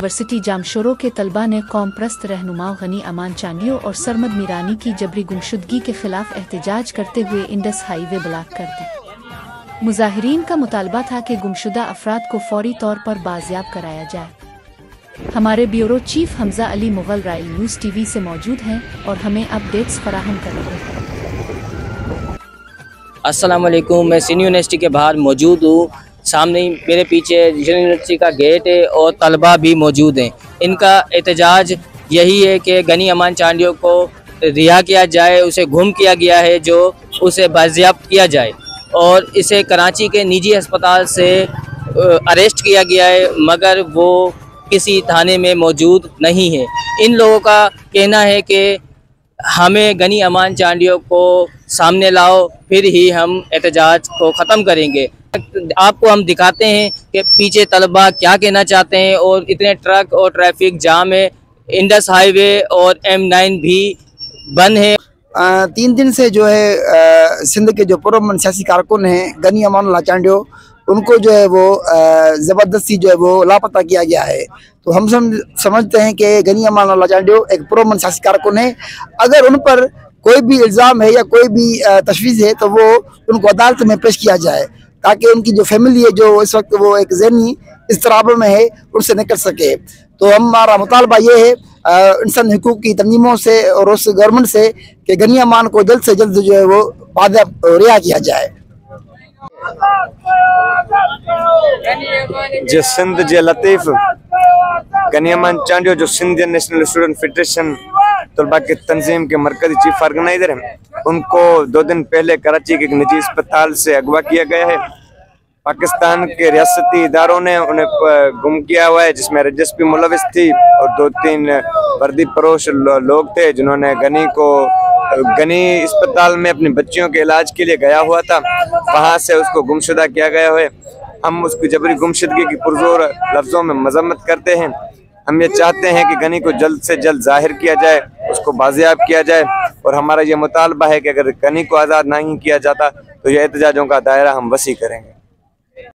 University Jamshoro के तलबा ने कौम प्रस्त रहनुमाओं गनी अमान चांडियो और सरमद मीरानी की जबरी गुमशुदगी के खिलाफ एहतजाज करते हुए इंडस हाईवे ब्लॉक कर दी। मुजाहिरीन का मुतालबा था कि गुमशुदा अफराद को फौरी तौर पर बाजियाब कराया जाए। हमारे ब्यूरो चीफ हमजा अली मुगल राइल न्यूज़ टीवी से मौजूद हैं और हमें अपडेट्स फराहम कर रहे हैं। अस्सलाम वालेकुम, मैं सीनियर यूनिवर्सिटी के बाहर मौजूद हूँ। सामने मेरे पीछे यूनिवर्सिटी का गेट है और तलबा भी मौजूद हैं। इनका एहतजाज यही है कि गनी अमान चांडियो को रिहा किया जाए, उसे गुम किया गया है जो उसे बाजियाब्त किया जाए और इसे कराची के निजी अस्पताल से अरेस्ट किया गया है मगर वो किसी थाने में मौजूद नहीं है। इन लोगों का कहना है कि हमें गनी अमान चांडियो को सामने लाओ, फिर ही हम एहतजाज को ख़त्म करेंगे। आपको हम दिखाते हैं कि पीछे तलबा क्या कहना चाहते हैं और इतने ट्रक और ट्रैफिक जाम है। इंडस हाईवे और M9 भी बंद है। 3 दिन से जो है सिंध के जो पुरअमन सियासी कारकुन हैं गनी अमान चांडियो, उनको जो है वो ज़बरदस्ती जो है वो लापता किया गया है। तो हम समझते हैं कि गनी अमान चांडियो एक पुरअमन सियासी कारकुन है। अगर उन पर कोई भी इल्ज़ाम है या कोई भी तशवीज़ है तो वो उनको अदालत में पेश किया जाए ताकि उनकी जो फैमिली है जो इस वक्त वो एक ज़हनी इज़्तिराब में है उनसे निकल सके। तो हमारा मुतालबा ये है इंसान हुकूक की तंजीमों से और उस गवर्नमेंट से कि गनी अमान को जल्द से जल्द जो है वो रिहा किया जाए। जो सिंध जे लतीफ़ गनी अमान चांडियो जो सिंध नेशनल स्टूडेंट फेडरेशन तलबा के तंजीम के मरकजी चीफ ऑर्गेनाइजर हैं, उनको 2 दिन पहले कराची के एक निजी अस्पताल से अगवा किया गया है। पाकिस्तान के रियासती इदारों ने उन्हें गुम किया हुआ है, जिसमें रजस्पी मुलविस थी और 2-3 वर्दी परोश लोग थे जिन्होंने गनी अस्पताल में अपनी बच्चियों के इलाज के लिए गया हुआ था, वहाँ से उसको गुमशुदा किया गया है। हम उसकी जबरी गुमशुदगी की पुरजोर लफ्ज़ों में मजम्मत करते हैं। हम ये चाहते हैं कि गनी को जल्द से जल्द ज़ाहिर किया जाए, उसको बाजियाब किया जाए और हमारा ये मुतालबा है कि अगर गनी को आज़ाद नहीं किया जाता तो ये एहतजाजों का दायरा हम वसी करेंगे।